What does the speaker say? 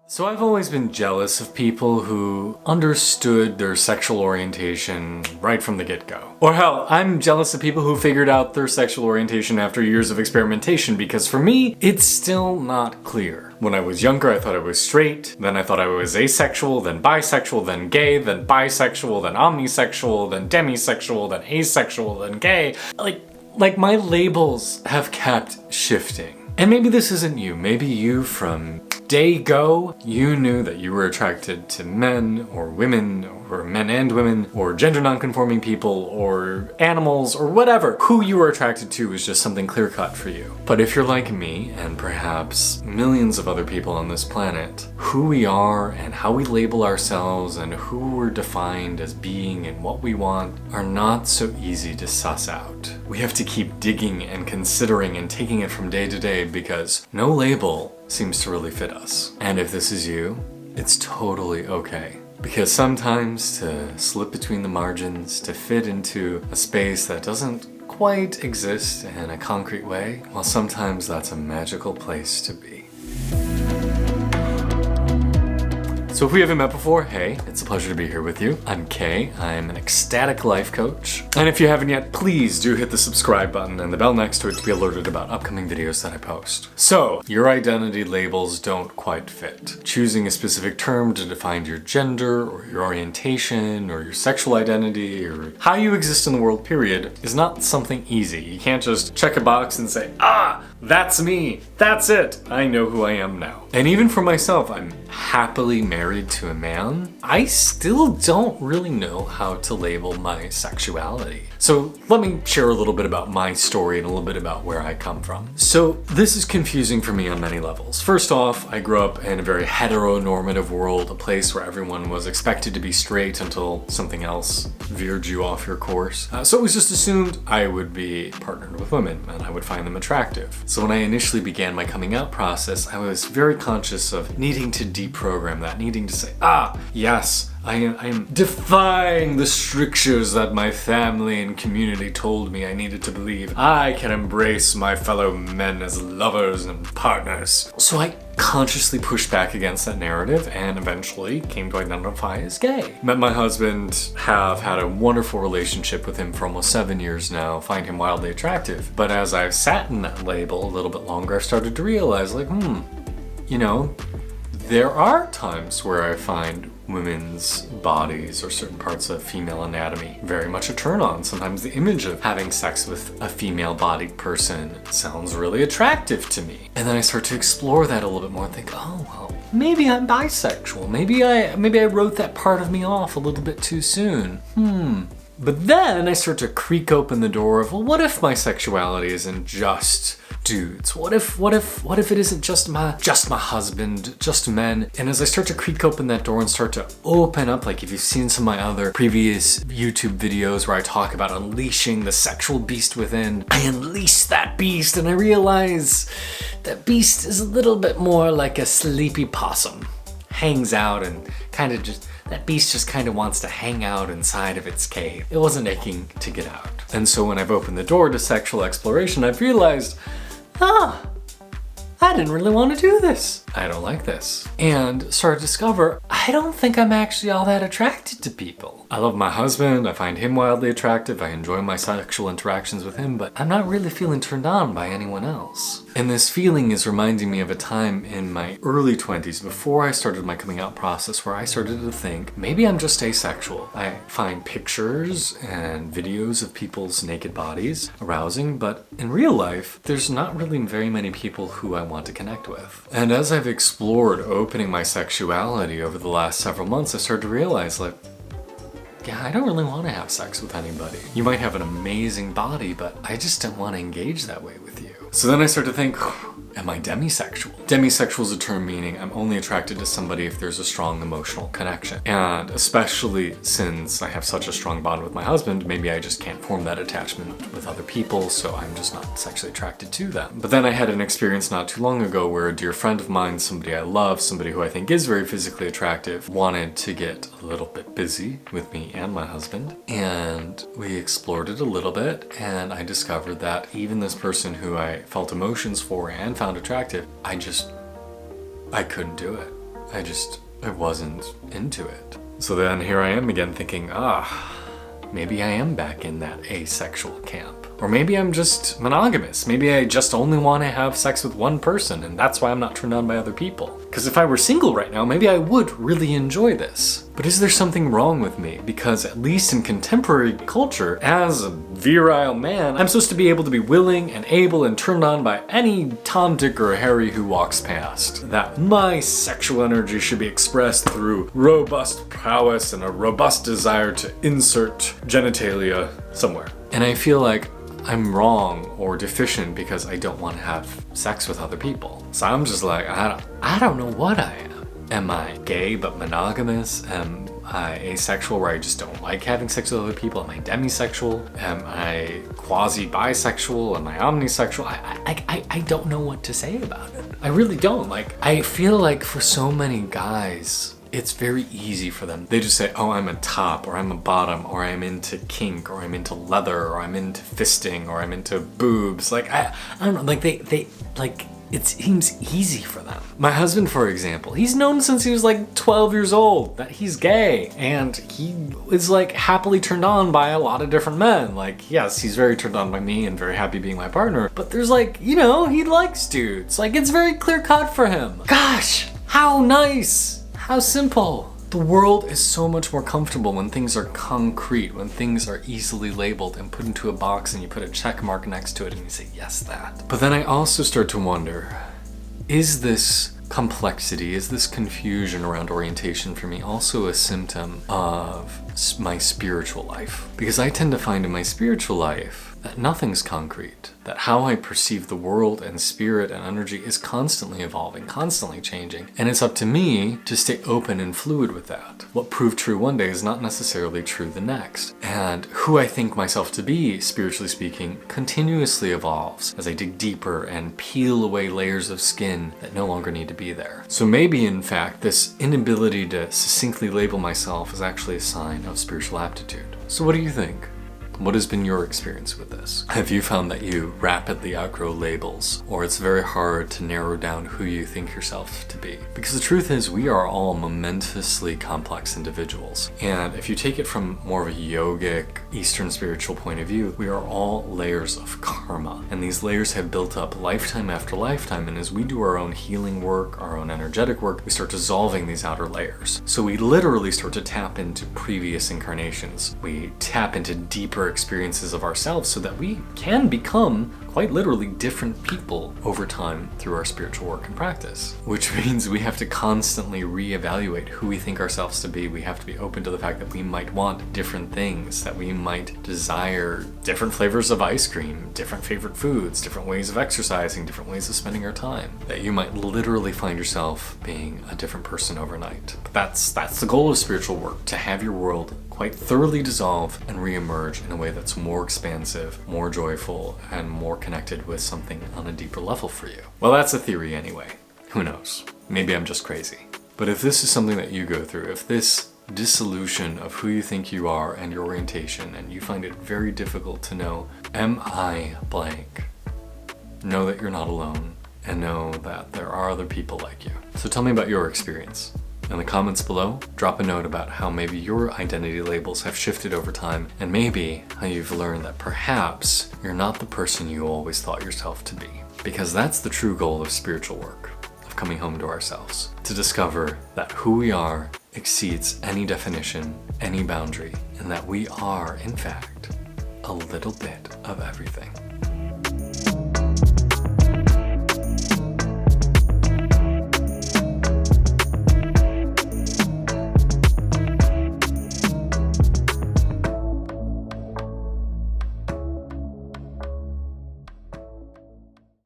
So I've always been jealous of people who understood their sexual orientation right from the get-go. Or hell, I'm jealous of people who figured out their sexual orientation after years of experimentation, because for me, it's still not clear. When I was younger, I thought I was straight, then I thought I was asexual, then bisexual, then gay, then bisexual, then omnisexual, then demisexual, then asexual, then gay. Like my labels have kept shifting. And maybe this isn't you. Maybe you from day go, you knew that you were attracted to men or women or men and women or gender nonconforming people or animals or whatever. Who you were attracted to was just something clear-cut for you. But if you're like me and perhaps millions of other people on this planet, who we are and how we label ourselves and who we're defined as being and what we want are not so easy to suss out. We have to keep digging and considering and taking it from day to day because no label seems to really fit us. And if this is you, it's totally okay. Because sometimes to slip between the margins, to fit into a space that doesn't quite exist in a concrete way, well, sometimes that's a magical place to be. So if we haven't met before, hey, it's a pleasure to be here with you. I'm Kay, I'm an ecstatic life coach. And if you haven't yet, please do hit the subscribe button and the bell next to it to be alerted about upcoming videos that I post. So, your identity labels don't quite fit. Choosing a specific term to define your gender or your orientation or your sexual identity or how you exist in the world, period, is not something easy. You can't just check a box and say, that's me, that's it, I know who I am now. And even for myself, I'm happily married to a man. I still don't really know how to label my sexuality. So let me share a little bit about my story and a little bit about where I come from. So this is confusing for me on many levels. First off, I grew up in a very heteronormative world, a place where everyone was expected to be straight until something else veered you off your course. So it was just assumed I would be partnered with women and I would find them attractive. So when I initially began my coming out process, I was very conscious of needing to deprogram that, needing to say, yes, I am defying the strictures that my family and community told me I needed to believe. I can embrace my fellow men as lovers and partners. So I consciously pushed back against that narrative and eventually came to identify as gay. Met my husband, have had a wonderful relationship with him for almost 7 years now, find him wildly attractive. But as I've sat in that label a little bit longer, I've started to realize there are times where I find women's bodies or certain parts of female anatomy very much a turn on. Sometimes the image of having sex with a female-bodied person sounds really attractive to me. And then I start to explore that a little bit more and think, maybe I'm bisexual. Maybe I wrote that part of me off a little bit too soon. But then I start to creak open the door of, what if my sexuality isn't just dudes? What if it isn't just my husband, just men? And as I start to creak open that door and start to open up, like if you've seen some of my other previous YouTube videos where I talk about unleashing the sexual beast within, I unleash that beast and I realize that beast is a little bit more like a sleepy possum. Hangs out and that beast just kind of wants to hang out inside of its cave. It wasn't aching to get out. And so when I've opened the door to sexual exploration, I've realized, I didn't really want to do this. I don't like this. And started to discover, I don't think I'm actually all that attracted to people. I love my husband, I find him wildly attractive, I enjoy my sexual interactions with him, but I'm not really feeling turned on by anyone else. And this feeling is reminding me of a time in my early 20s, before I started my coming out process, where I started to think, maybe I'm just asexual. I find pictures and videos of people's naked bodies arousing, but in real life, there's not really very many people who I want to connect with. And as I've explored opening my sexuality over the last several months, I started to realize, I don't really want to have sex with anybody. You might have an amazing body, but I just don't want to engage that way with you. So then I started to think, am I demisexual? Demisexual is a term meaning I'm only attracted to somebody if there's a strong emotional connection. And especially since I have such a strong bond with my husband, maybe I just can't form that attachment with other people, so I'm just not sexually attracted to them. But then I had an experience not too long ago where a dear friend of mine, somebody I love, somebody who I think is very physically attractive, wanted to get a little bit busy with me and my husband. And we explored it a little bit, and I discovered that even this person who I felt emotions for and found attractive, I couldn't do it. I wasn't into it. So then here I am again thinking, maybe I am back in that asexual camp. Or maybe I'm just monogamous. Maybe I just only want to have sex with one person, and that's why I'm not turned on by other people. Because if I were single right now, maybe I would really enjoy this. But is there something wrong with me? Because at least in contemporary culture, as a virile man, I'm supposed to be able to be willing and able and turned on by any Tom, Dick, or Harry who walks past. That my sexual energy should be expressed through robust prowess and a robust desire to insert genitalia somewhere. And I feel like I'm wrong or deficient because I don't want to have sex with other people. So I'm just like, I don't know what I am. Am I gay but monogamous? Am I asexual where I just don't like having sex with other people? Am I demisexual? Am I quasi-bisexual? Am I omnisexual? I don't know what to say about it. I really don't. Like, I feel like for so many guys, it's very easy for them. They just say, oh, I'm a top, or I'm a bottom, or I'm into kink, or I'm into leather, or I'm into fisting, or I'm into boobs. Like, I don't know, like they like, it seems easy for them. My husband, for example, he's known since he was like 12 years old that he's gay, and he is like happily turned on by a lot of different men. Like, yes, he's very turned on by me and very happy being my partner, but there's like, you know, he likes dudes. Like, it's very clear cut for him. Gosh, how nice. How simple. The world is so much more comfortable when things are concrete, when things are easily labeled and put into a box and you put a check mark next to it and you say, yes, that. But then I also start to wonder, is this complexity, is this confusion around orientation for me also a symptom of my spiritual life? Because I tend to find in my spiritual life that nothing's concrete, that how I perceive the world and spirit and energy is constantly evolving, constantly changing, and it's up to me to stay open and fluid with that. What proved true one day is not necessarily true the next, and who I think myself to be, spiritually speaking, continuously evolves as I dig deeper and peel away layers of skin that no longer need to be there. So maybe, in fact, this inability to succinctly label myself is actually a sign of spiritual aptitude. So what do you think? What has been your experience with this? Have you found that you rapidly outgrow labels, or it's very hard to narrow down who you think yourself to be? Because the truth is, we are all momentously complex individuals. And if you take it from more of a yogic, Eastern spiritual point of view, we are all layers of karma. And these layers have built up lifetime after lifetime. And as we do our own healing work, our own energetic work, we start dissolving these outer layers. So we literally start to tap into previous incarnations. We tap into deeper experiences of ourselves so that we can become quite literally different people over time through our spiritual work and practice. Which means we have to constantly reevaluate who we think ourselves to be. We have to be open to the fact that we might want different things, that we might desire different flavors of ice cream, different favorite foods, different ways of exercising, different ways of spending our time. That you might literally find yourself being a different person overnight. But that's the goal of spiritual work, to have your world quite thoroughly dissolve and re-emerge in a way that's more expansive, more joyful, and more connected with something on a deeper level for you. Well, that's a theory anyway. Who knows? Maybe I'm just crazy. But if this is something that you go through, if this dissolution of who you think you are and your orientation, and you find it very difficult to know, am I blank? Know that you're not alone, and know that there are other people like you. So tell me about your experience. In the comments below, drop a note about how maybe your identity labels have shifted over time, and maybe how you've learned that perhaps you're not the person you always thought yourself to be. Because that's the true goal of spiritual work, of coming home to ourselves, to discover that who we are exceeds any definition, any boundary, and that we are, in fact, a little bit of everything.